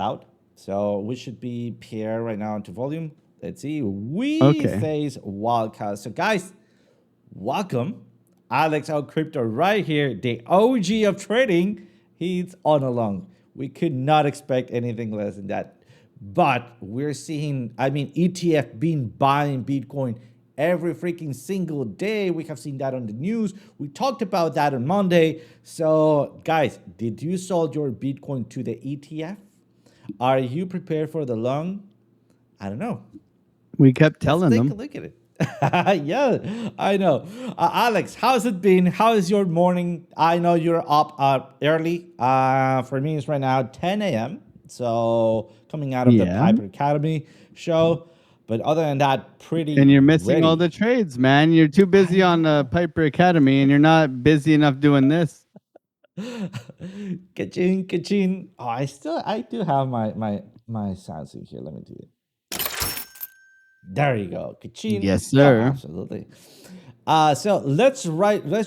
out. So we should be paired right now into volume. Let's see. We Okay. face wildcard. So guys, welcome. Alex out crypto right here, the OG of trading. He's on along. We could not expect anything less than that. But we're seeing, I mean, ETF being buying Bitcoin every freaking single day. We have seen that on the news. We talked about that on Monday. So, guys, did you sold your Bitcoin to the ETF? Are you prepared for the long? I don't know. We kept Let's telling take a them. look at it. Yeah, I know. Alex, how's it been? How is your morning? I know you're up early. For me, it's right now 10 a.m. So coming out of the Yeah. Piper Academy show. But other than that, And pretty you're missing all the ready. trades, man. You're too I busy on the know. Piper Academy and you're not busy enough doing this. Kachin, kachin. Oh, I do have my sounds in here. Let me do it. There you go. Kachin. Yes, Yeah, sir. absolutely. So let's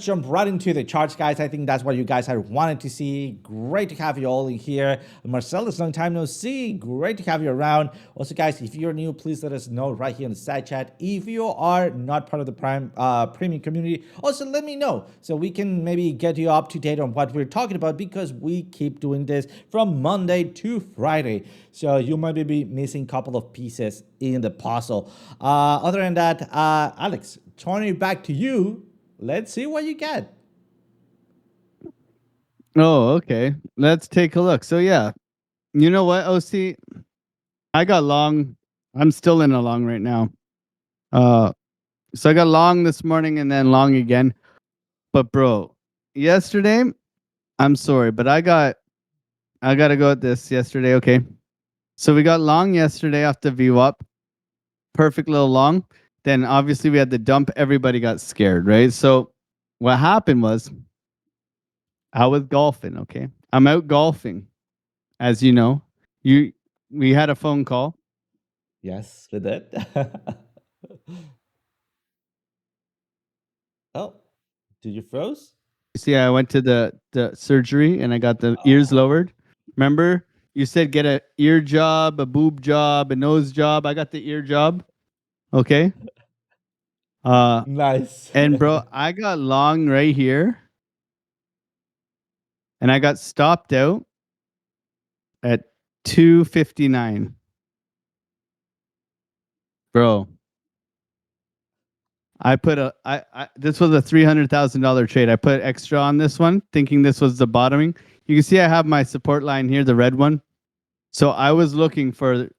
jump right into the charts, guys. I think that's what you guys had wanted to see. Great to have you all in here. Marcellus, long time no see. Great to have you around. Also, guys, if you're new, please let us know right here in the side chat. If you are not part of the premium community, also let me know so we can maybe get you up to date on what we're talking about, because we keep doing this from Monday to Friday. So you might be missing a couple of pieces in the puzzle. Other than that, Alex, turning it back to you. Let's see what you get. Oh, okay. Let's take a look. So yeah, you know what, OC? I got long. I'm still in a long right now. Uh, so I got long this morning and then long again. But bro, yesterday, I'm sorry, but I gotta go at this yesterday. Okay. So we got long yesterday off the VWAP. Perfect little long. Then obviously we had the dump. Everybody got scared, right? So what happened was I was golfing. Okay. I'm out golfing, as you know. You We had a phone call. Yes, with it. Oh, did you froze? You see, I went to the surgery and I got the ears Oh, lowered. Remember, you said get a ear job, a boob job, a nose job. I got the ear job. Okay. Uh, nice. and bro, I got long right here, and I got stopped out at 259. Bro, I put I this was a $300,000 trade. I put extra on this one, thinking this was the bottoming. You can see I have my support line here, the red one. So I was looking for,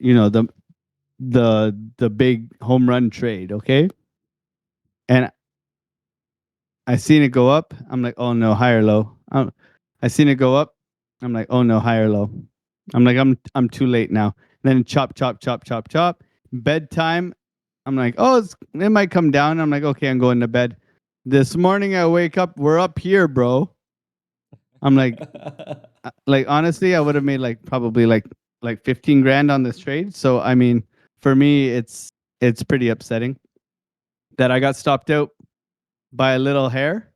the big home run trade, okay? And I seen it go up. I'm like, oh no, high or low. I seen it go up. I'm like, oh no, high or low. I'm like, I'm too late now. Then chop, chop, chop, chop, chop. Bedtime. I'm like, oh, it might come down. I'm like, okay, I'm going to bed. This morning I wake up, we're up here, bro. I'm like honestly, I would have made probably like 15 grand on this trade. So I mean, for me, it's pretty upsetting that I got stopped out by a little hair.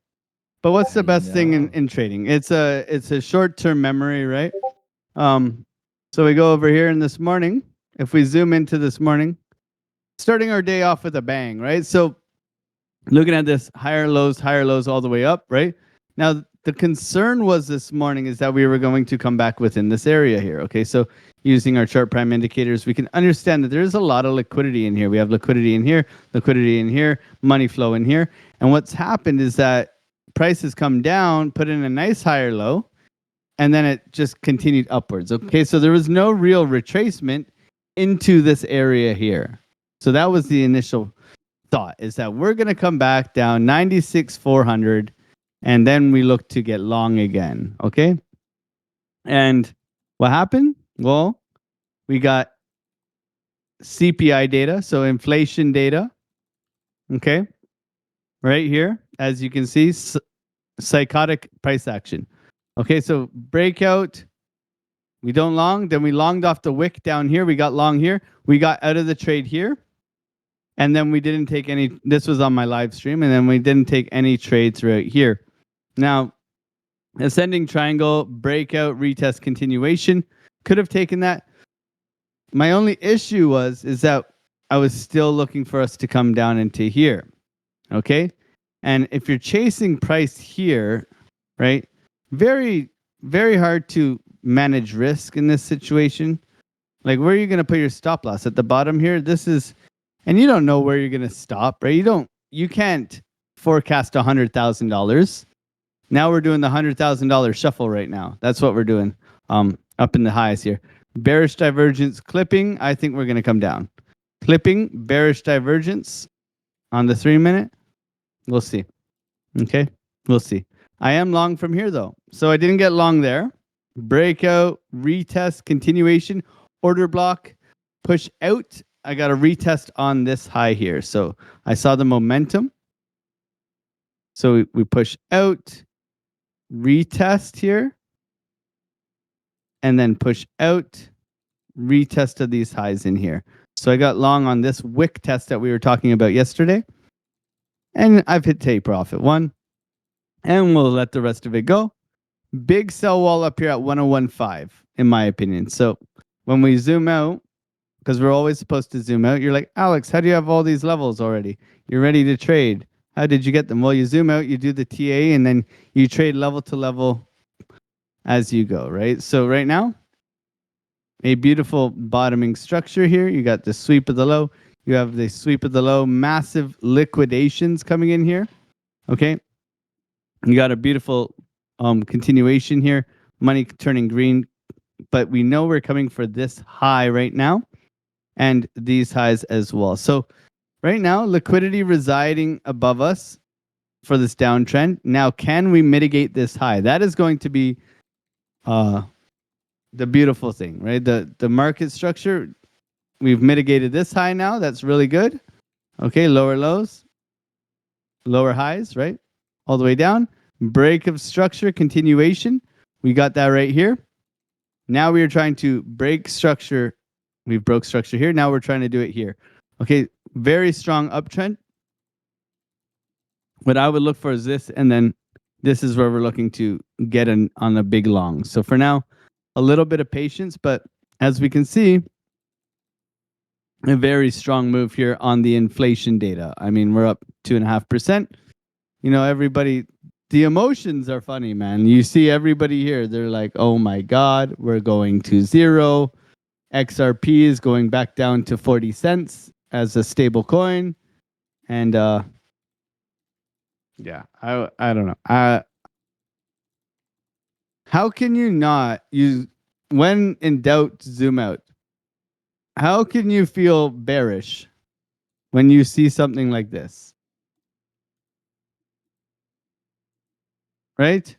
But what's the I best thing know. in trading? It's a short term memory, right? Um, so we go over here in this morning. If we zoom into this morning, starting our day off with a bang, right? So looking at this higher lows all the way up, right? Now the concern was this morning is that we were going to come back within this area here. Okay, so using our chart prime indicators, we can understand that there is a lot of liquidity in here. We have liquidity in here, money flow in here. And what's happened is that prices come down, put in a nice higher low, and then it just continued upwards. Okay, so there was no real retracement into this area here. So that was the initial thought, is that we're going to come back down 96,400 and then we look to get long again. Okay. And what happened? Well, we got CPI data, so inflation data. Okay. Right here, as you can see, psychotic price action. Okay. So breakout, we don't long, then we longed off the wick down here. We got long here. We got out of the trade here. And then we didn't take any. This was on my live stream, and then we didn't take any trades right here. Now, ascending triangle, breakout, retest, continuation. Could have taken that. My only issue is that I was still looking for us to come down into here. Okay? And if you're chasing price here, right? Very, very hard to manage risk in this situation. Like, where are you going to put your stop loss? At the bottom here? This is, and you don't know where you're going to stop, right? You can't forecast $100,000. Now we're doing the $100,000 shuffle right now. That's what we're doing. Up in the highs here. Bearish divergence clipping. I think we're going to come down. Clipping, bearish divergence on the 3-minute. We'll see. Okay, we'll see. I am long from here though, so I didn't get long there. Breakout, retest, continuation, order block, push out. I got a retest on this high here. So I saw the momentum. So we push out, retest here, and then push out, retest of these highs in here. So I got long on this wick test that we were talking about yesterday. And I've hit take profit 1. And we'll let the rest of it go. Big sell wall up here at 1015, in my opinion. So when we zoom out, because we're always supposed to zoom out, you're like, Alex, how do you have all these levels already? You're ready to trade. How did you get them? Well, you zoom out, you do the TA, and then you trade level to level as you go, right? So right now, a beautiful bottoming structure here. You got the sweep of the low. You have the sweep of the low, massive liquidations coming in here. Okay. You got a beautiful continuation here. Money turning green. But we know we're coming for this high right now. And these highs as well. So right now, liquidity residing above us for this downtrend. Now, can we mitigate this high? That is going to be the beautiful thing, right? The market structure, we've mitigated this high now. That's really good. Okay, lower lows, lower highs, right? All the way down. Break of structure, continuation. We got that right here. Now we are trying to break structure. We broke structure here. Now we're trying to do it here. Okay, very strong uptrend. What I would look for is this, and then this is where we're looking to get on a big long. So for now, a little bit of patience, but as we can see, a very strong move here on the inflation data. I mean, we're up 2.5%. You know, everybody, the emotions are funny, man. You see everybody here. They're like, oh my God, we're going to zero. XRP is going back down to 40 cents as a stable coin. And yeah, I don't know. How can you not use, when in doubt, zoom out? How can you feel bearish when you see something like this? Right?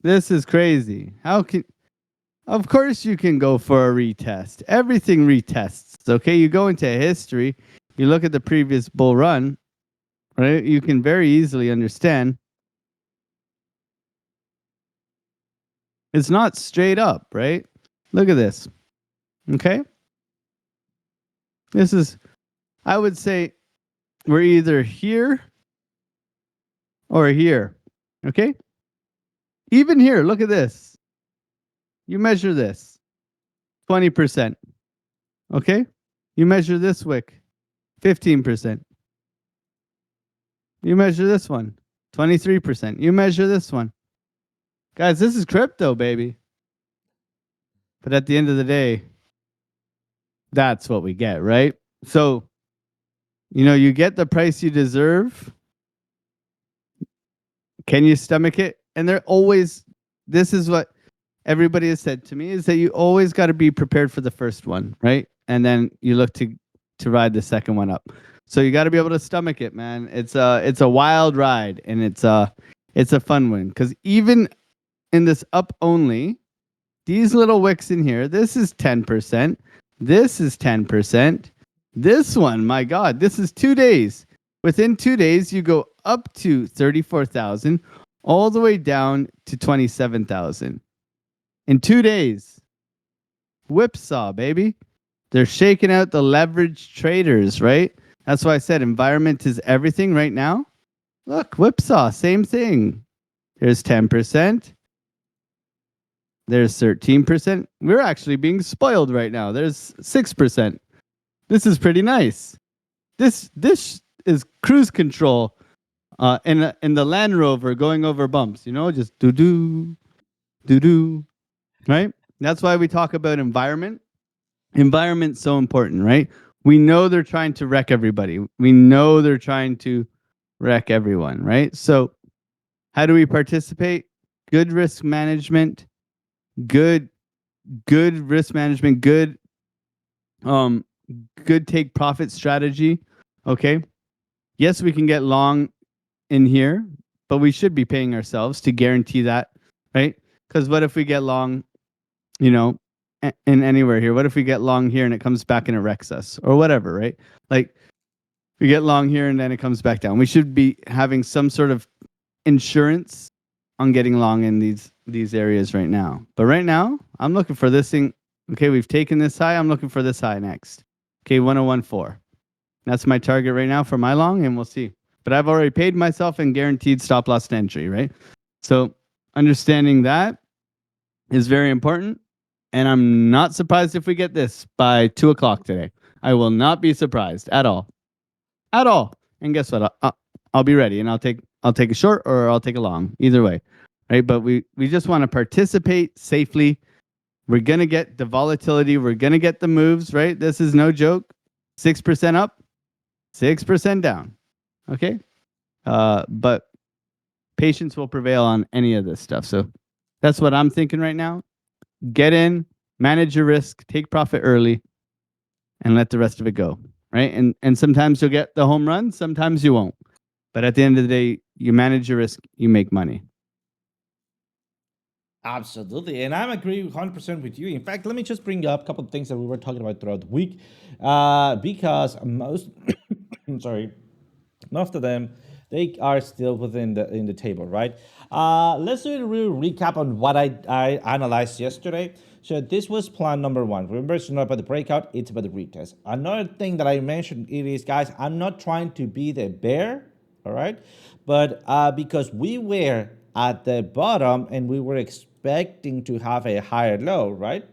This is crazy. Of course you can go for a retest. Everything retests. Okay, you go into history, you look at the previous bull run, right? You can very easily understand. It's not straight up, right? Look at this. Okay? This is, I would say, we're either here or here. Okay? Even here, look at this. You measure this 20%. Okay? You measure this wick 15%. You measure this one 23%. You measure this one. Guys, this is crypto, baby. But at the end of the day, that's what we get, right? So, you know, you get the price you deserve. Can you stomach it? And they're always, this is what everybody has said to me, is that you always got to be prepared for the first one, right? And then you look to ride the second one up. So you got to be able to stomach it, man. It's a wild ride, and it's a fun one, because even in this up only, these little wicks in here, this is 10%. This is 10%. This one, my God, this is 2 days. Within 2 days, you go up to 34,000, all the way down to 27,000. In 2 days. Whipsaw, baby. They're shaking out the leveraged traders, right? That's why I said environment is everything right now. Look, whipsaw, same thing. Here's 10%. There's 13%. We're actually being spoiled right now. There's 6%. This is pretty nice. This is cruise control in the Land Rover going over bumps, just do do, right? That's why we talk about environment. Environment's so important, right? We know they're trying to wreck everybody. We know they're trying to wreck everyone, right? So how do we participate? Good risk management, good risk management, um good take profit strategy. Okay. Yes, we can get long in here, but we should be paying ourselves to guarantee that, right? Because what if we get long, in anywhere here? What if we get long here and it comes back and it wrecks us or whatever, right? Like we get long here and then it comes back down. We should be having some sort of insurance on getting long in these areas right now. But right now, I'm looking for this thing. Okay, we've taken this high. I'm looking for this high next. Okay, 1014. That's my target right now for my long, and we'll see. But I've already paid myself and guaranteed stop loss entry, right? So understanding that is very important. And I'm not surprised if we get this by 2 o'clock today. I will not be surprised at all. At all. And guess what? I'll be ready, and I'll take a short or I'll take a long. Either way, right? But we just want to participate safely. We're going to get the volatility. We're going to get the moves, right? This is no joke. 6% up, 6% down. Okay? But patience will prevail on any of this stuff. So that's what I'm thinking right now. Get in, manage your risk, take profit early, and let the rest of it go, right? And sometimes you'll get the home run, sometimes you won't. But at the end of the day, you manage your risk, you make money. Absolutely. And I agree 100% with you. In fact, let me just bring up a couple of things that we were talking about throughout the week. Because most, I'm sorry, most of them, they are still within the table, right? Let's do a real recap on what I analyzed yesterday. So this was plan number one. Remember, it's not about the breakout, it's about the retest. Another thing that I mentioned it is, guys, I'm not trying to be the bear, all right? But because we were at the bottom and we were expecting to have a higher low, right?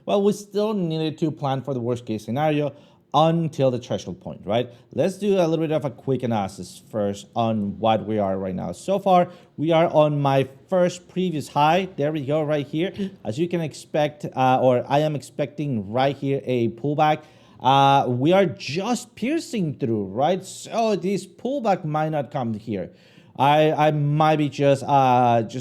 Well, we still needed to plan for the worst case scenario until the threshold point, right? Let's do a little bit of a quick analysis first on what we are right now. So far, we are on my first previous high. There we go, right here. As you can expect, or I am expecting right here a pullback. We are just piercing through, right? So this pullback might not come here. I might be just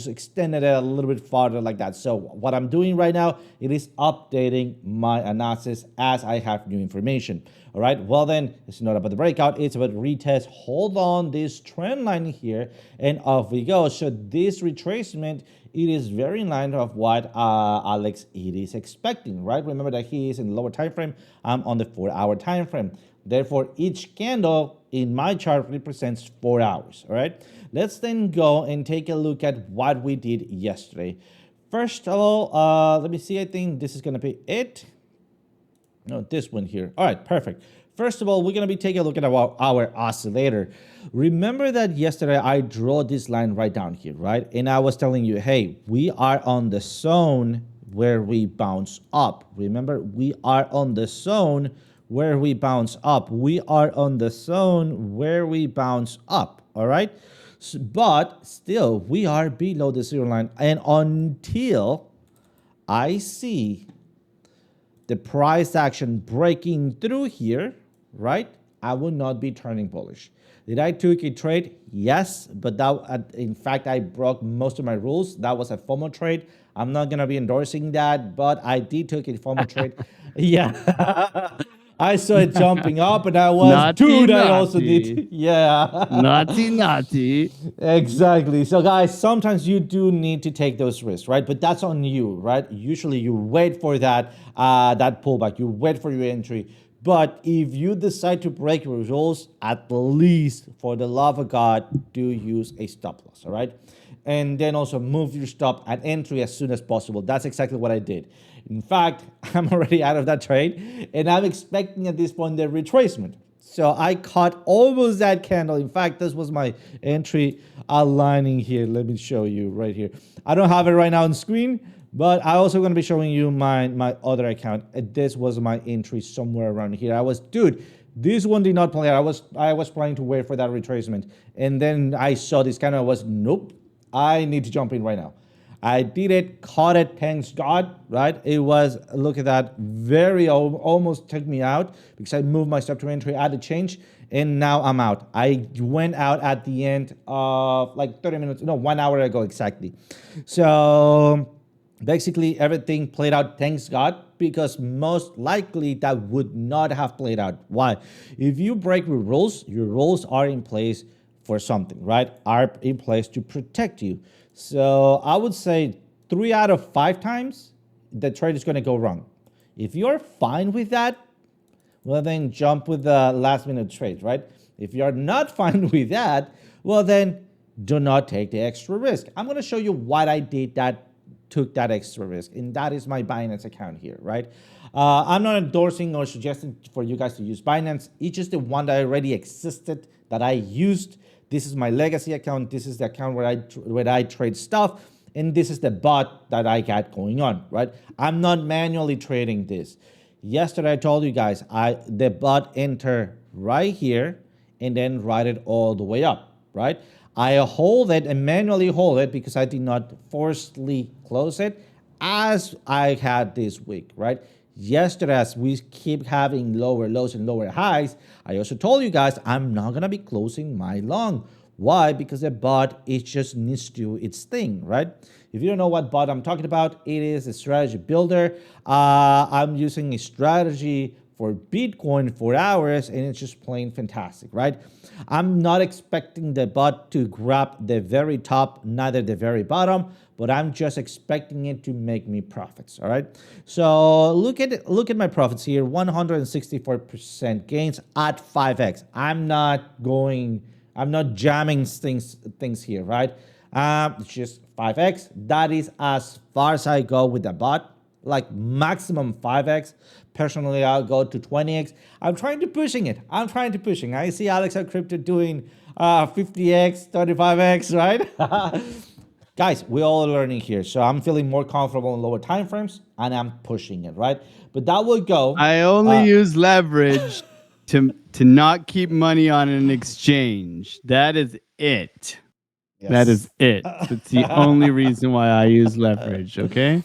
extended it a little bit farther like that. So what I'm doing right now, it is updating my analysis as I have new information. All right. Well, then it's not about the breakout. It's about retest. Hold on this trend line here, and off we go. So this retracement, it is very in line of what Alex is expecting, right? Remember that he is in the lower time frame. I'm on the 4-hour time frame. Therefore, each candle in my chart represents 4 hours, all right? Let's then go and take a look at what we did yesterday. First of all, let me see. I think this is going to be it. No, this one here. All right, perfect. First of all, we're going to be taking a look at our oscillator. Remember that yesterday I drew this line right down here, right? And I was telling you, hey, we are on the zone where we bounce up. Remember, we are on the zone where we bounce up. We are on the zone where we bounce up, all right? So, but still, we are below the zero line. And until I see the price action breaking through here, right, I will not be turning bullish. Did I took a trade? Yes, but that, in fact, I broke most of my rules. That was a FOMO trade. I'm not going to be endorsing that, but I did take a FOMO trade. Yeah. I saw it jumping up, and I was, naughty, dude, I naughty. also did. Yeah. Naughty. Exactly. So, guys, sometimes you do need to take those risks, right? But that's on you, right? Usually you wait for that pullback. You wait for your entry. But if you decide to break your rules, at least for the love of God, do use a stop loss, all right? And then also move your stop and entry as soon as possible. That's exactly what I did. In fact, I'm already out of that trade, and I'm expecting at this point the retracement. So I caught almost that candle. In fact, this was my entry aligning here. Let me show you right here. I don't have it right now on screen, But I also going to be showing you my other account. This was my entry somewhere around here. Dude, this one did not play out. I was planning to wait for that retracement, and then I saw this kind of was nope. I need to jump in right now. I did it, caught it, thanks God, right? It was, look at that, almost took me out because I moved my stop to entry, added change, and now I'm out. I went out at the end of like 30 minutes, no, 1 hour ago exactly. So basically everything played out, thanks God, because most likely that would not have played out. Why? If you break your rules are in place for something, right? Are in place to protect you. So I would say 3 out of 5 times the trade is going to go wrong. If you're fine with that, well, then jump with the last minute trade, right? If you're not fine with that, well, then do not take the extra risk. I'm going to show you what I did that took that extra risk, and that is my Binance account here, right? I'm not endorsing or suggesting for you guys to use Binance. It's just the one that already existed that I used. This is my legacy account. This is the account where I trade stuff, and this is the bot that I got going on, right? I'm not manually trading this. Yesterday I told you guys the bot enter right here and then ride it all the way up, right? I hold it and manually hold it because I did not forcibly close it as I had this week, right? Yesterday, as we keep having lower lows and lower highs, I also told you guys I'm not gonna be closing my long. Why? Because the bot, it just needs to do its thing, right? If you don't know what bot I'm talking about, it is a strategy builder. I'm using a strategy for Bitcoin for hours, and it's just plain fantastic, right? I'm not expecting the bot to grab the very top, neither the very bottom, but I'm just expecting it to make me profits, all right? So look at my profits here, 164% gains at 5x. I'm not jamming things here, right? It's just 5x. That is as far as I go with the bot, like maximum 5x. Personally, I'll go to 20x. I'm trying to pushing it. I see Alex at Crypto doing 50x, 35x, right? Guys, we're all learning here. So I'm feeling more comfortable in lower time frames, and I'm pushing it, right? But that will go. I only use leverage to not keep money on an exchange. That is it. Yes. That is it. That's the only reason why I use leverage, okay?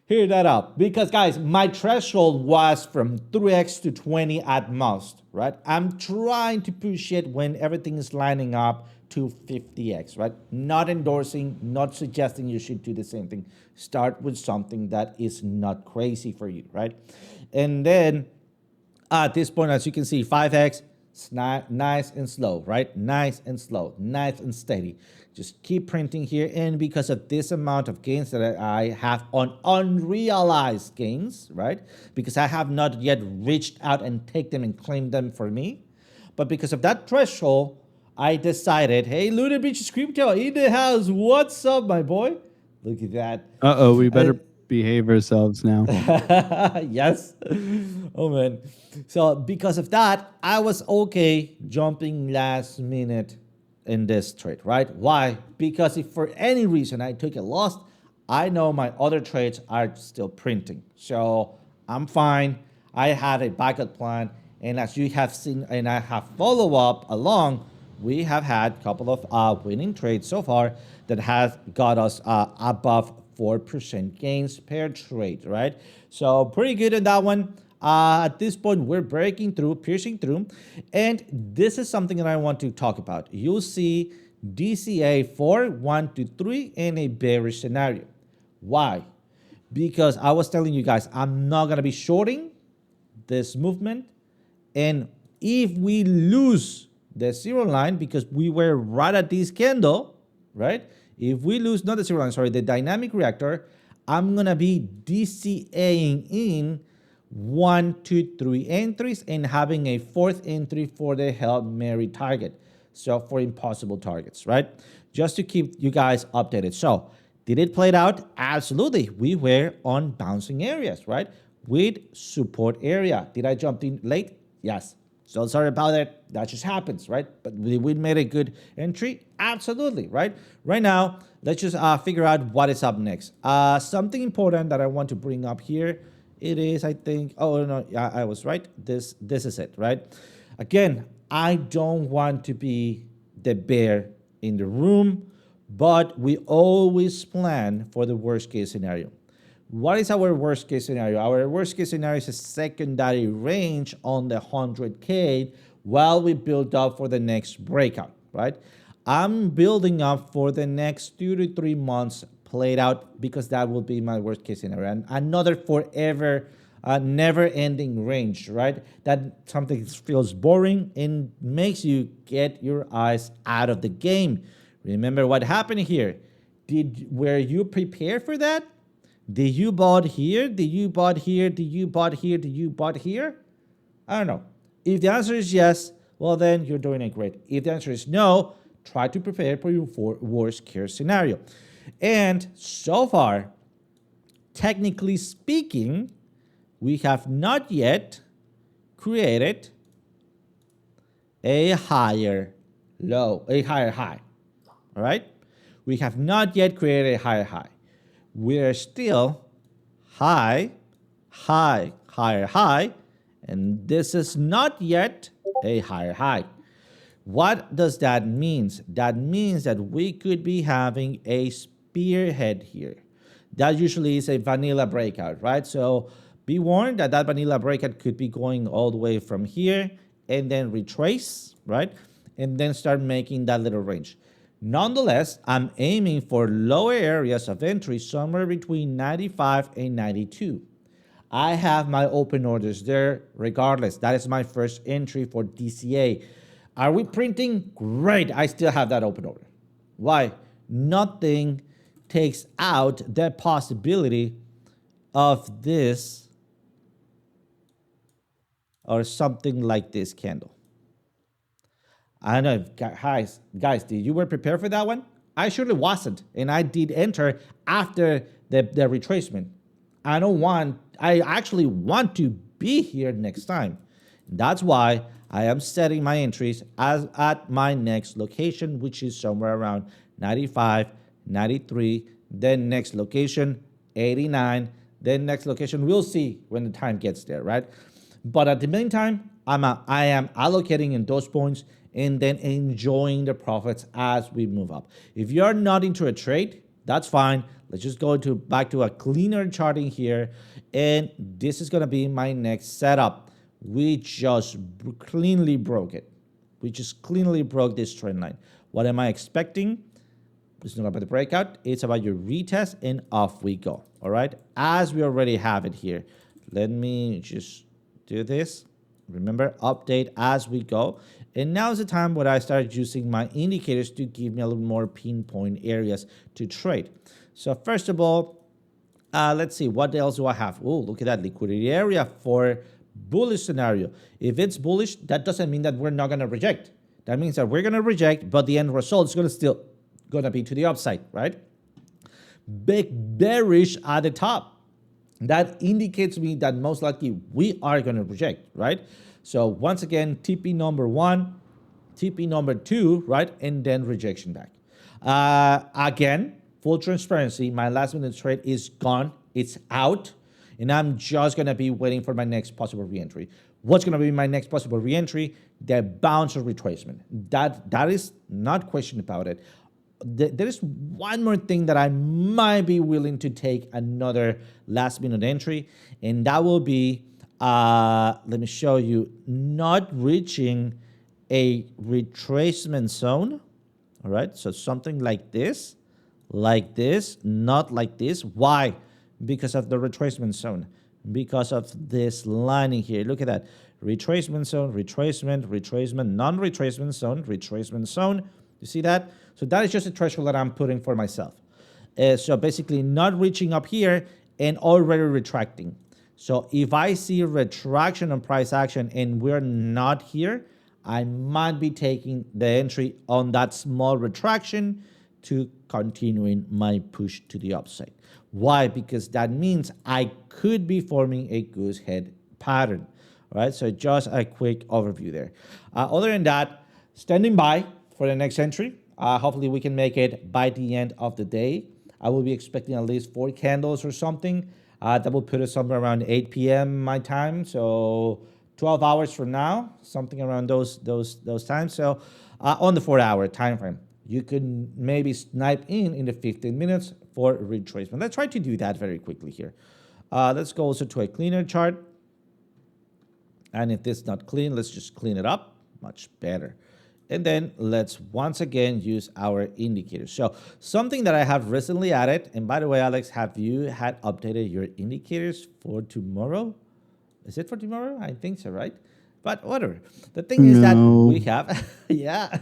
Hear that up, because guys, my threshold was from 3x to 20 at most, right? I'm trying to push it when everything is lining up to 50x, right? Not endorsing, not suggesting you should do the same thing. Start with something that is not crazy for you, right? And then at this point, as you can see, 5x, it's nice and slow, right? Nice and slow, nice and steady. Just keep printing here. And because of this amount of gains that I have on unrealized gains, right? Because I have not yet reached out and take them and claim them for me. But because of that threshold, I decided, hey, Lunar Beaches Crypto in the house. What's up, my boy? Look at that. Uh-oh, we better behave ourselves now. Yes. Oh, man. So because of that, I was okay jumping last minute in this trade, right? Why? Because if for any reason I took a loss, I know my other trades are still printing. So I'm fine. I had a backup plan. And as you have seen, and I have follow up along, we have had a couple of winning trades so far that has got us above 4% gains per trade, right? So pretty good in that one. At this point, we're breaking through, piercing through, and this is something that I want to talk about. You'll see DCA 4, 1 to 3 in a bearish scenario. Why? Because I was telling you guys, I'm not going to be shorting this movement, and if we lose the zero line, because we were right at this candle, right? If we lose, not the zero line, sorry, the dynamic reactor, I'm going to be DCAing in 1, 2, 3 entries and having a fourth entry for the Hail Mary target. So for impossible targets, right? Just to keep you guys updated. So did it play out? Absolutely. We were on bouncing areas, right? With support area. Did I jump in late? Yes. So sorry about it. That just happens, right? But we made a good entry. Absolutely, right? Right now, let's just figure out what is up next. Something important that I want to bring up here. It is, I think. Oh no, yeah, I was right. This is it, right? Again, I don't want to be the bear in the room, but we always plan for the worst case scenario. What is our worst case scenario? Our worst case scenario is a secondary range on the 100K while we build up for the next breakout, right? I'm building up for the next 2 to 3 months played out because that will be my worst case scenario. And another forever, never ending range, right? That something feels boring and makes you get your eyes out of the game. Remember what happened here? Were you prepared for that? Did you bought here? Did you bought here? Did you bought here? Did you bought here? I don't know. If the answer is yes, well then you're doing it great. If the answer is no, try to prepare for your worst case scenario. And so far, technically speaking, we have not yet created a higher low, a higher high. All right? We have not yet created a higher high. We're still high, high, higher high, and this is not yet a higher high. What does that mean? That means that we could be having a spearhead here. That usually is a vanilla breakout, right? So be warned that that vanilla breakout could be going all the way from here and then retrace, right? And then start making that little range. Nonetheless, I'm aiming for lower areas of entry somewhere between 95 and 92. I have my open orders there regardless. That is my first entry for DCA. Are we printing? Great. I still have that open order. Why? Nothing takes out the possibility of this or something like this candle. I don't know, guys, did you were prepared for that one? I surely wasn't, and I did enter after the retracement. I actually want to be here next time. That's why I am setting my entries as at my next location, which is somewhere around 95, 93, then next location, 89, then next location. We'll see when the time gets there, right? But at the meantime, I am allocating in those points and then enjoying the profits as we move up. If you're not into a trade, that's fine. Let's just go back to a cleaner charting here. And this is gonna be my next setup. We just cleanly broke it. We just cleanly broke this trend line. What am I expecting? It's not about the breakout. It's about your retest and off we go, all right? As we already have it here. Let me just do this. Remember, update as we go. And now is the time where I start using my indicators to give me a little more pinpoint areas to trade. So first of all, let's see, what else do I have? Oh, look at that liquidity area for bullish scenario. If it's bullish, that doesn't mean that we're not going to reject. That means that we're going to reject, but the end result is still going to be to the upside, right? Big bearish at the top. That indicates me that most likely we are going to reject, right? So once again, TP number 1, TP number 2, right? And then rejection back. Again, full transparency, my last minute trade is gone. It's out. And I'm just going to be waiting for my next possible reentry. What's going to be my next possible reentry? The bounce or retracement. That is not question about it. There is one more thing that I might be willing to take another last minute entry, and that will be, let me show you, not reaching a retracement zone. All right, so something like this, not like this. Why? Because of the retracement zone, because of this lining here. Look at that. Retracement zone, retracement, non-retracement zone, retracement zone. You see that? So that is just a threshold that I'm putting for myself. So basically not reaching up here and already retracting. So if I see retraction on price action and we're not here, I might be taking the entry on that small retraction to continuing my push to the upside. Why? Because that means I could be forming a goose head pattern. All right, so just a quick overview there. Other than that, standing by for the next entry. Hopefully, we can make it by the end of the day. I will be expecting at least 4 candles or something. That will put us somewhere around 8 p.m. my time. So 12 hours from now, something around those times. So on the 4 hour time frame, you could maybe snipe in the 15 minutes for retracement. Let's try to do that very quickly here. Let's go also to a cleaner chart. And if this is not clean, let's just clean it up. Much better. And then let's once again use our indicators. So something that I have recently added, and by the way, Alex, have you had updated your indicators for tomorrow? Is it for tomorrow? I think so, right? But whatever. The thing is that we No. have, yeah,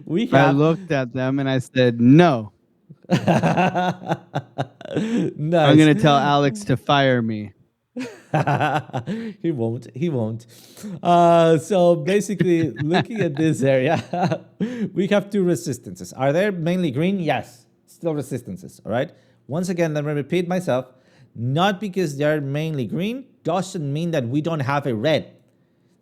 we I have, looked at them and I said, no, I'm nice. going to tell Alex to fire me. He won't. He won't. So basically, looking at this area, we have two resistances. Are they mainly green? Yes, still resistances. All right. Once again, let me repeat myself. Not because they're mainly green doesn't mean that we don't have a red.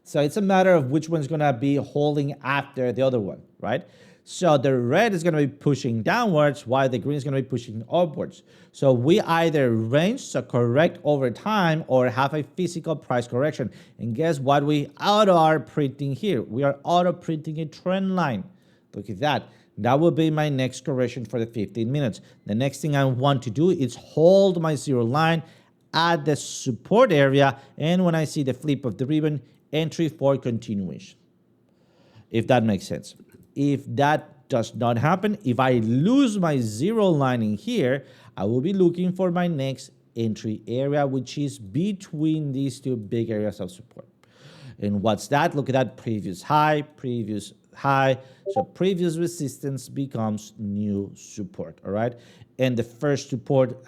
So it's a matter of which one's going to be holding after the other one, right? So the red is going to be pushing downwards while the green is going to be pushing upwards. So we either range, so correct over time, or have a physical price correction. And guess what we are printing here? We are auto printing a trend line. Look at that. That will be my next correction for the 15 minutes. The next thing I want to do is hold my zero line at the support area. And when I see the flip of the ribbon, entry for continuation. If that makes sense. If that does not happen, if I lose my zero line in here, I will be looking for my next entry area, which is between these two big areas of support. And what's that? Look at that previous high, previous high. So previous resistance becomes new support, all right? And the first support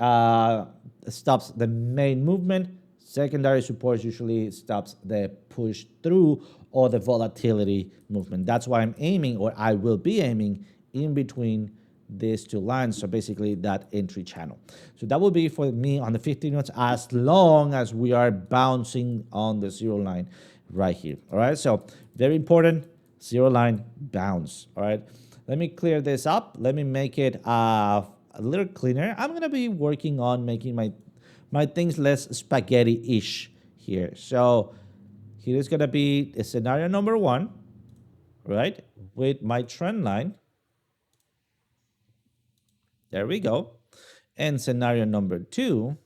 stops the main movement. Secondary support usually stops the push through or the volatility movement. That's why I'm aiming, or I will be aiming, in between these two lines. So basically that entry channel. So that will be for me on the 15 minutes as long as we are bouncing on the zero line right here. All right. So very important, zero line bounce. All right. Let me clear this up. Let me make it a little cleaner. I'm going to be working on making my things less spaghetti-ish here. So here is going to be a scenario number 1, right, with my trend line. There we go. And scenario number 2,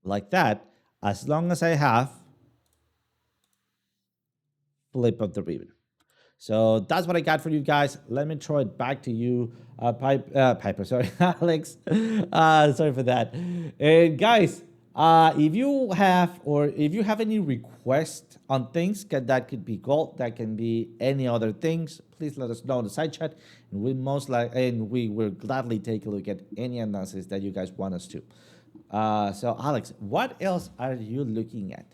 like that, as long as I have flip of the ribbon. So that's what I got for you guys. Let me throw it back to you, Piper, sorry, Alex. Sorry for that. And guys, if you have any requests on things that could be gold, that can be any other things, please let us know in the side chat, and we will gladly take a look at any analysis that you guys want us to. So Alex, what else are you looking at?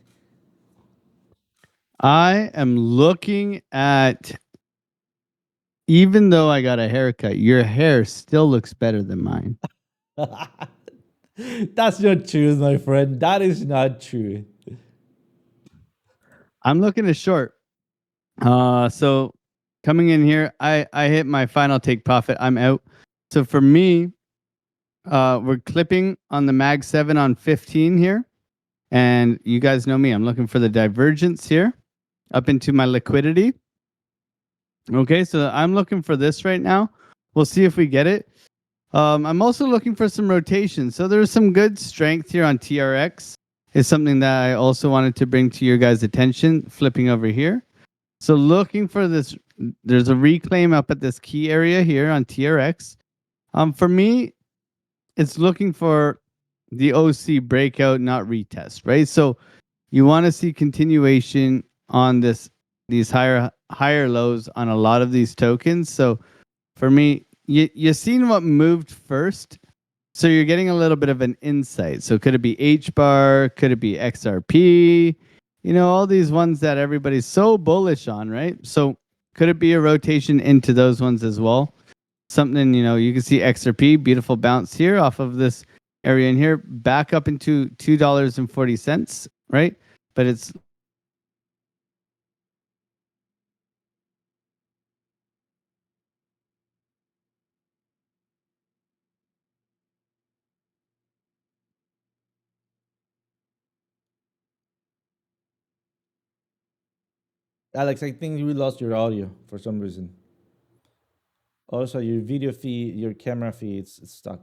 I am looking at, even though I got a haircut, your hair still looks better than mine. That's not true, my friend. That is not true. I'm looking at short. So coming in here, I hit my final take profit. I'm out. So for me, we're clipping on the Mag 7 on 15 here. And you guys know me. I'm looking for the divergence here up into my liquidity. Okay, so I'm looking for this right now. We'll see if we get it. I'm also looking for some rotation. So there's some good strength here on TRX. Is something that I also wanted to bring to your guys' attention, flipping over here. So looking for this, there's a reclaim up at this key area here on TRX. For me, it's looking for the OC breakout, not retest, right? So you want to see continuation on these higher lows on a lot of these tokens. So for me, you seen what moved first. So you're getting a little bit of an insight. So could it be H bar? Could it be XRP? You know, all these ones that everybody's so bullish on, right? So could it be a rotation into those ones as well? Something, you know, you can see XRP, beautiful bounce here off of this area in here, back up into $2.40, right? But it's Alex, I think you lost your audio for some reason. Also, your video feed, your camera feed, it's stuck.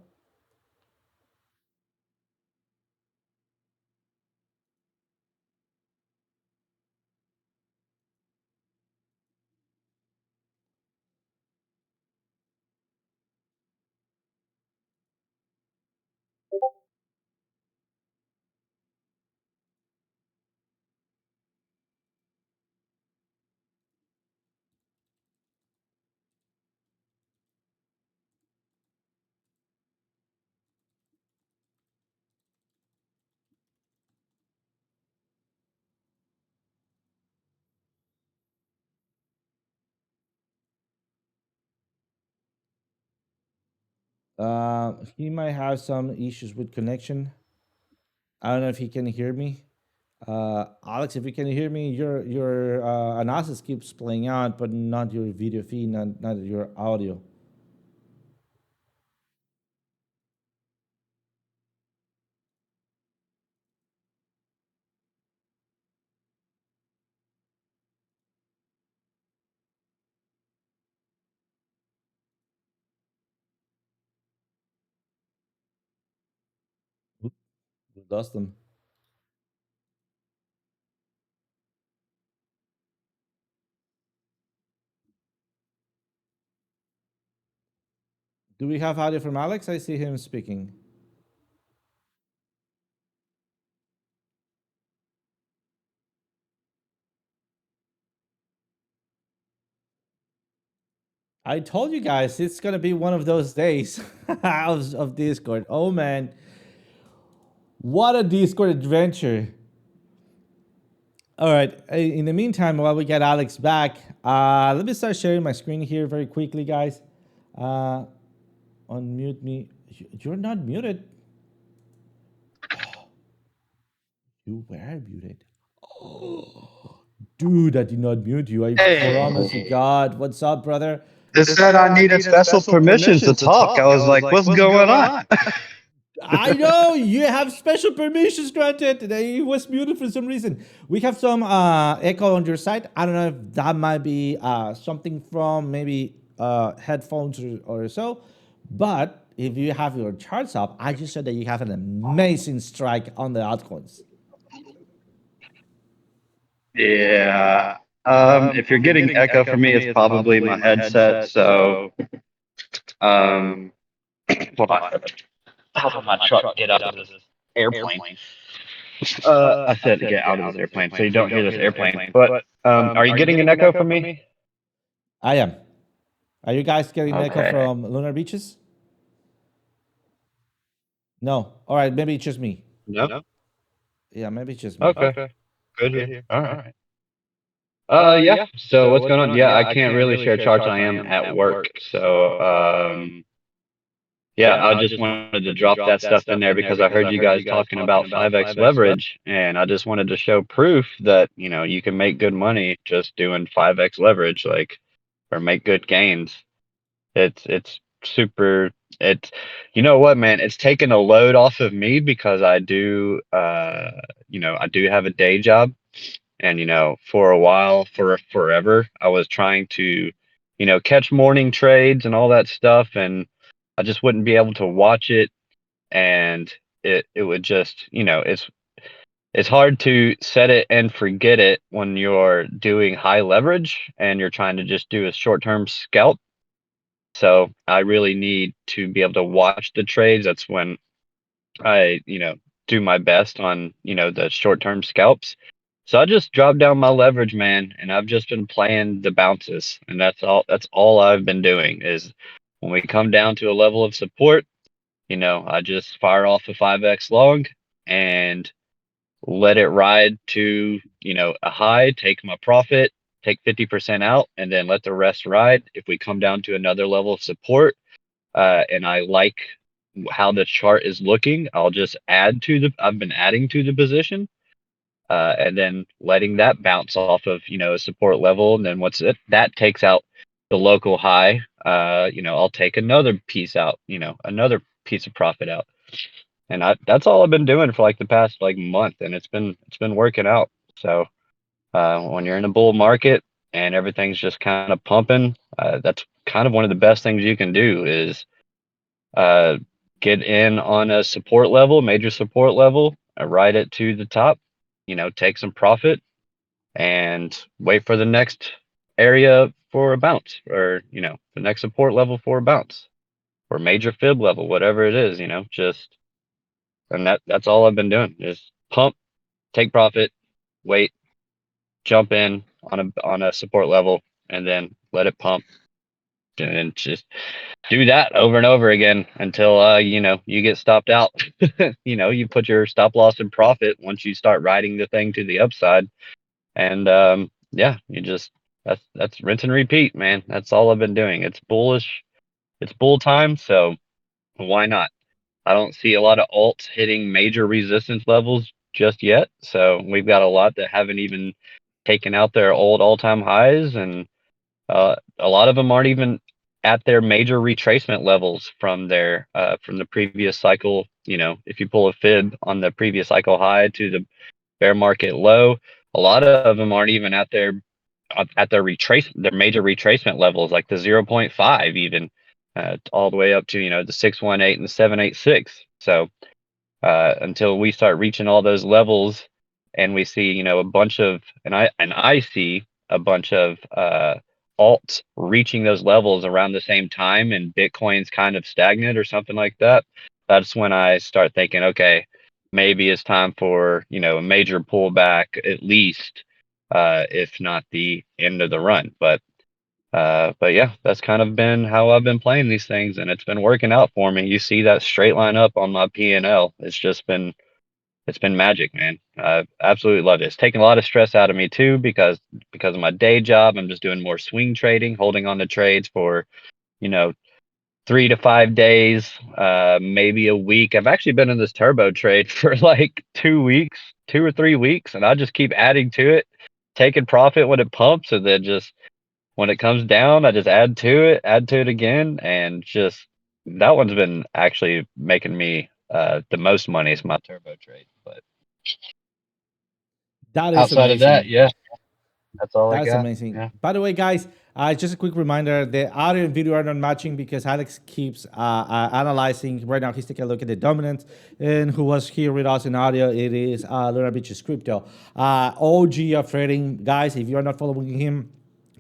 He might have some issues with connection. I don't know if he can hear me. Alex, if you can hear me, your analysis keeps playing out, but not your video feed, not your audio. Oop, we lost them. Do we have audio from Alex? I see him speaking. I told you guys it's gonna be one of those days of Discord. Oh man, what a Discord adventure! All right. In the meantime, while we get Alex back, let me start sharing my screen here very quickly, guys. Unmute me. You're not muted. You were muted. Oh, dude, I did not mute you. I promise you, God. What's up, brother? This said I needed special permission to talk. I was like, what's going on? I know you have special permissions granted. It was muted for some reason. We have some echo on your side. I don't know if that might be something from maybe headphones or so. But if you have your charts up, I just said that you have an amazing strike on the altcoins. Yeah. If you're getting echo from me, it's probably my headset. So, hold on. Help my truck get out of this airplane. I said get out of this airplane, so you don't hear this airplane. But are you getting an echo from me? I am. Are you guys getting echo Okay. from Lunar Beaches? No. All right. Maybe it's just me. No. Yeah, maybe it's just me. Okay. Good here. All right. Yeah. So what's going on? Yeah, I can't really share charts. I am at work. So, yeah, I just wanted to drop that stuff in there because I heard you guys talking about 5x leverage, and I just wanted to show proof that, you know, you can make good money just doing 5x leverage, like, or make good gains. It's super, it's, you know what, man, it's taken a load off of me because I do, you know, I do have a day job. And, you know, for a while, for forever, I was trying to, you know, catch morning trades and all that stuff. And I just wouldn't be able to watch it. And it would just, you know, it's hard to set it and forget it when you're doing high leverage and you're trying to just do a short-term scalp. So I really need to be able to watch the trades. That's when I, you know, do my best on, you know, the short-term scalps. So I just dropped down my leverage, man, and I've just been playing the bounces, and that's all I've been doing is when we come down to a level of support, you know, I just fire off a 5x long and let it ride to, you know, a high, take my profit, take 50% out, and then let the rest ride. If we come down to another level of support, and I like how the chart is looking, I'll just I've been adding to the position, and then letting that bounce off of, a support level. And then that takes out the local high, I'll take another piece out, another piece of profit out. And that's all I've been doing for like the past like month, and it's been working out. So when you're in a bull market and everything's just kind of pumping, that's kind of one of the best things you can do is get in on a support level, major support level, ride it to the top, take some profit and wait for the next area for a bounce, or, the next support level for a bounce, or major fib level, whatever it is, and that's all I've been doing is pump, take profit, wait, jump in on a support level, and then let it pump, and just do that over and over again until you get stopped out. You put your stop loss in profit once you start riding the thing to the upside, and you just that's rinse and repeat, man. That's all I've been doing. It's bullish, it's bull time, so why not? I don't see a lot of alts hitting major resistance levels just yet, so we've got a lot that haven't even taken out their old all-time highs, and a lot of them aren't even at their major retracement levels from the previous cycle. If you pull a fib on the previous cycle high to the bear market low, a lot of them aren't even at their major retracement levels, like the 0.5 even, all the way up to the 618 and the 786. So until we start reaching all those levels, and we see a bunch of, and I see a bunch of alts reaching those levels around the same time, and Bitcoin's kind of stagnant or something like that, that's when I start thinking, okay, maybe it's time for a major pullback, at least, if not the end of the run. But yeah, that's kind of been how I've been playing these things, and it's been working out for me. You see that straight line up on my P&L. It's been magic, man. I absolutely love it. It's taken a lot of stress out of me too, because of my day job. I'm just doing more swing trading, holding on to trades for 3 to 5 days, maybe a week. I've actually been in this turbo trade for like 2 weeks, 2 or 3 weeks, and I just keep adding to it, taking profit when it pumps, and then just when it comes down, I just add to it again, and just that one's been actually making me the most money is my turbo trade. But That is outside of amazing. that, yeah, that's all I That's got. amazing. Yeah. By the way, guys, just a quick reminder: the audio and video are not matching because Alex keeps analyzing. Right now, he's taking a look at the dominance, and who was here with us in audio? It is Luna Beach's Crypto, OG of trading, guys. If you are not following him,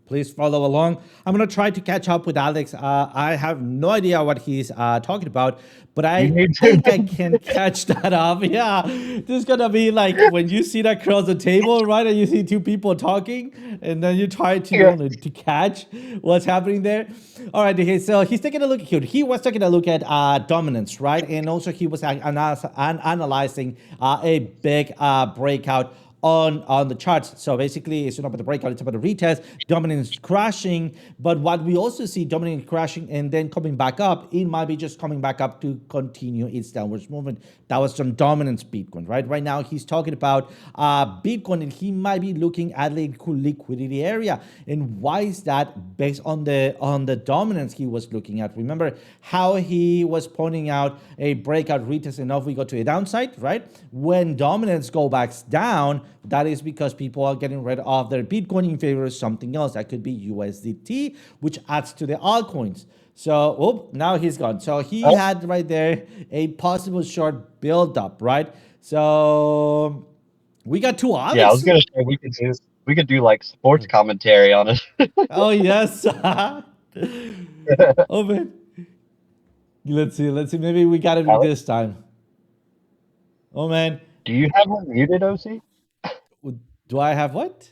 please follow along. I'm gonna try to catch up with Alex. I have no idea what he's talking about, but I think I can catch that up. Yeah, this is gonna be like when you sit across the table, right, and you see two people talking, and then you try to to catch what's happening there. All right, okay, so he's taking a look here. He was taking a look at dominance, right, and also he was analyzing a big breakout on the charts. So basically, it's not about the breakout, it's about the retest. Dominance crashing, but what we also see, dominance crashing and then coming back up, it might be just coming back up to continue its downwards movement. That was some dominance Bitcoin, right? Right now, he's talking about Bitcoin, and he might be looking at the liquidity area. And why is that? Based on the dominance he was looking at. Remember how he was pointing out a breakout retest, and off we go to the downside, right? When dominance go back down, that is because people are getting rid of their Bitcoin in favor of something else. That could be USDT, which adds to the altcoins. So, now he's gone. So he had right there a possible short build-up, right? So we got two Alex. Yeah, I was gonna say we could do like sports commentary on it. Oh yes. Oh man. Let's see. Maybe we got it this time. Oh man. Do you have him muted, OC? Do I have what?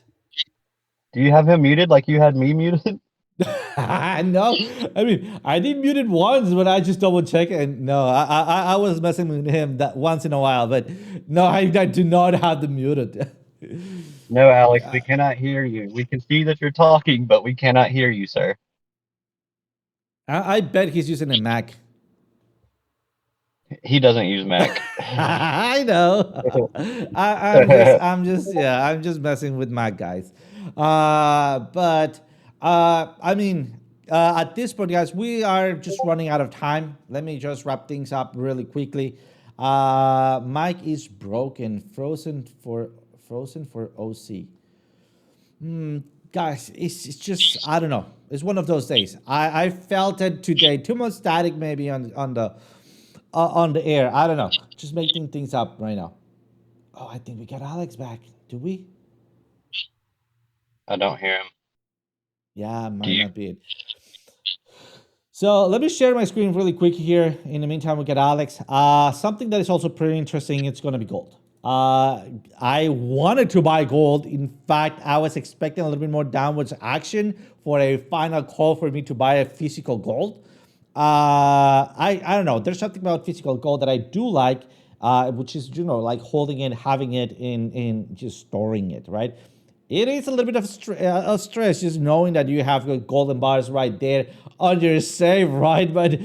Do you have him muted like you had me muted? No, I mean I did mute it once, but I just double check, and no, I was messing with him that once in a while, but no, I do not have the muted. No, Alex, we cannot hear you. We can see that you're talking, but we cannot hear you, sir. I bet he's using a Mac. He doesn't use Mac. I know. I'm just messing with my guys. But I mean, at this point, guys, we are just running out of time. Let me just wrap things up really quickly. Mike is broken, frozen for OC. Guys, it's just I don't know. It's one of those days. I felt it today. Too much static maybe on the air. I don't know. Just making things up right now. Oh, I think we got Alex back. Do we? I don't hear him. Yeah, Do might you? not be it. So let me share my screen really quick here. In the meantime, we get Alex. Something that is also pretty interesting. It's going to be gold. I wanted to buy gold. In fact, I was expecting a little bit more downwards action for a final call for me to buy a physical gold. I don't know. There's something about physical gold that I do like, which is like holding it, having it in just storing it, right? It is a little bit of stress just knowing that you have your golden bars right there on your safe, right? But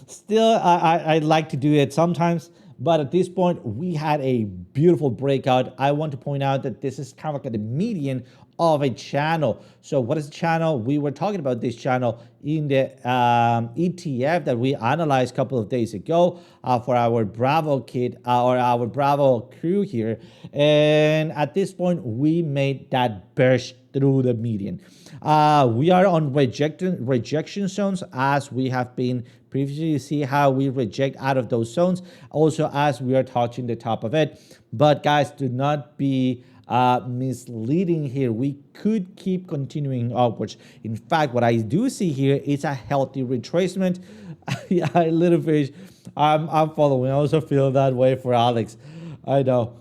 still, I like to do it sometimes. But at this point, we had a beautiful breakout. I want to point out that this is kind of like the median of a channel. So what is the channel? We were talking about this channel in the ETF that we analyzed a couple of days ago for our Bravo kit or our Bravo crew here. And at this point, we made that burst through the median. We are on rejection zones as we have been previously. See how we reject out of those zones also as we are touching the top of it. But guys, do not be misleading here. We could keep continuing upwards. In fact, what I do see here is a healthy retracement. Yeah, little fish. I'm following. I also feel that way for Alex. I know.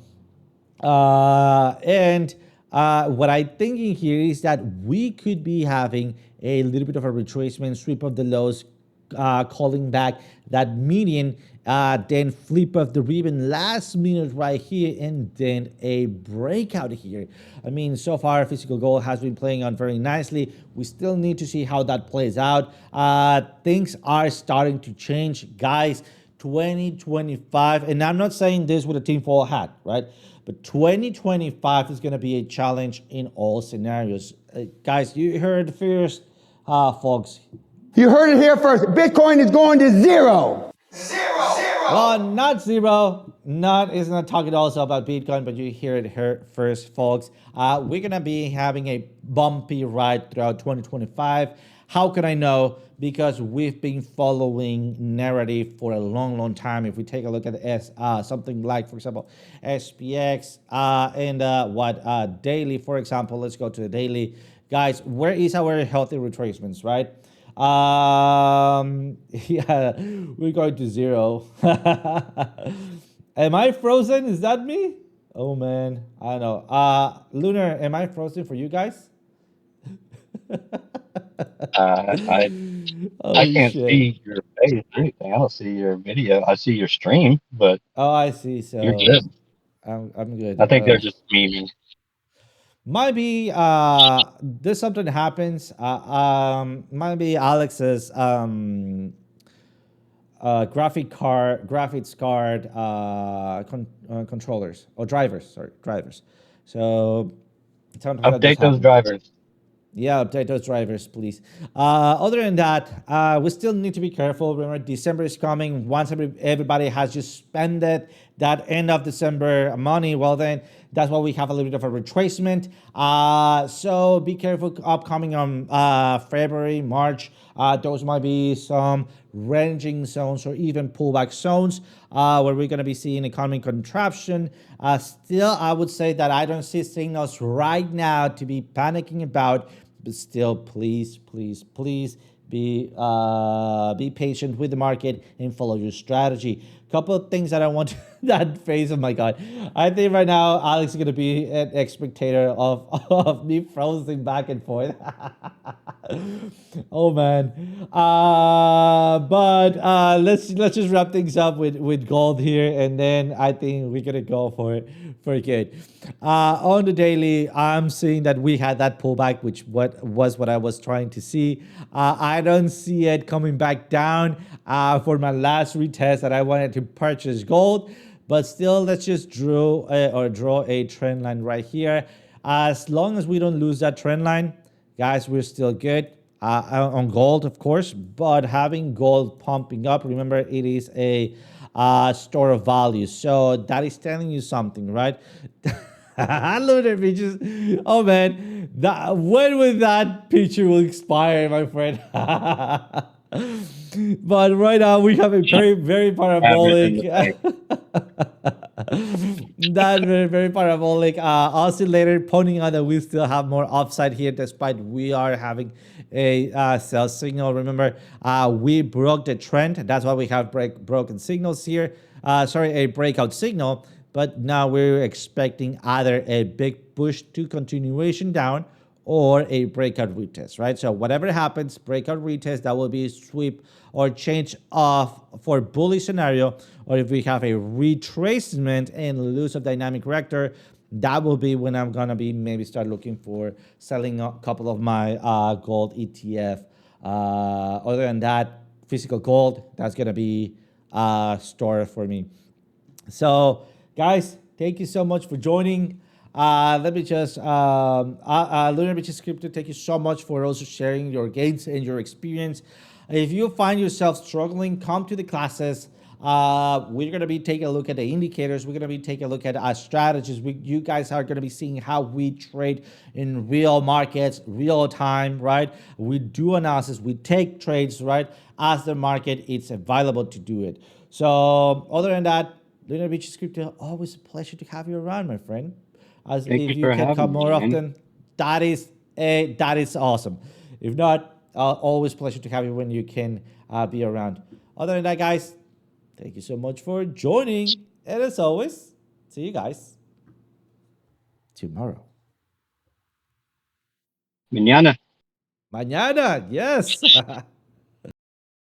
And what I'm thinking here is that we could be having a little bit of a retracement, sweep of the lows, calling back that median, then flip of the ribbon last minute right here, and then a breakout here. I mean, so far physical gold has been playing on very nicely. We still need to see how that plays out. Things are starting to change, guys. 2025, and I'm not saying this with a tinfoil hat, right? But 2025 is going to be a challenge in all scenarios. Guys, you heard first, folks. You heard it here first. Bitcoin is going to zero. Well, not zero. It's not talking also about Bitcoin, but you hear it here first, folks. We're going to be having a bumpy ride throughout 2025. How can I know? Because we've been following narrative for a long time. If we take a look at something like, for example, SPX and daily, for example, let's go to the daily. Guys, where is our healthy retracements, right? Yeah, we're going to zero. Am I frozen? Is that me? Oh man, I don't know. Lunar, am I frozen for you guys? I Holy can't shit. see your face or anything. I don't see your video. I see your stream, but Oh, I see. you're So good. I'm good. I think they're just memeing. Might be there's something that happens. Might be Alex's graphics card controllers or drivers. Sorry, drivers. So sometimes that does Update those happen. drivers. Yeah, update those drivers, please. Other than that, we still need to be careful. Remember, December is coming. Once everybody has just spent that end of December money, well then, that's why we have a little bit of a retracement. So be careful upcoming on February, March. Those might be some ranging zones or even pullback zones where we're going to be seeing economic contraction. Still, I would say that I don't see signals right now to be panicking about. But still, please be patient with the market and follow your strategy. Couple of things that I want that face. Oh my god, I think right now Alex is gonna be an spectator of me frozen back and forth. Oh man, but let's just wrap things up with gold here, and then I think we're gonna go for it for good. On the daily, I'm seeing that we had that pullback, which what I was trying to see. I don't see it coming back down for my last retest that I wanted to could purchase gold. But still, let's just draw a trend line right here. As long as we don't lose that trend line, guys, we're still good on gold, of course. But having gold pumping up, remember, it is a store of value. So that is telling you something, right? Lunar Beaches. Oh man, when will that picture will expire, my friend? But right now we have a very parabolic. That very parabolic oscillator, pointing out that we still have more upside here, despite we are having a sell signal. Remember, we broke the trend. That's why we have broken signals here. A breakout signal. But now we're expecting either a big push to continuation down or a breakout retest, right? So whatever happens, breakout retest, that will be a sweep or change off for bullish scenario. Or if we have a retracement and loose of dynamic rector, that will be when I'm gonna be maybe start looking for selling a couple of my gold ETF. Other than that, physical gold, that's gonna be store for me. So guys, thank you so much for joining. Let me just, Lunar Beaches Crypto, thank you so much for also sharing your gains and your experience. If you find yourself struggling, come to the classes. We're going to be taking a look at the indicators. We're going to be taking a look at our strategies. You guys are going to be seeing how we trade in real markets, real time, right? We do analysis. We take trades, right? As the market, it's available to do it. So other than that, Lunar Beaches Crypto, always a pleasure to have you around, my friend. As Thank if you for you can come having me, more man. often, that is awesome. If not, always pleasure to have you when you can be around. Other than that, guys, thank you so much for joining. And as always, see you guys tomorrow. Mañana. Mañana, yes.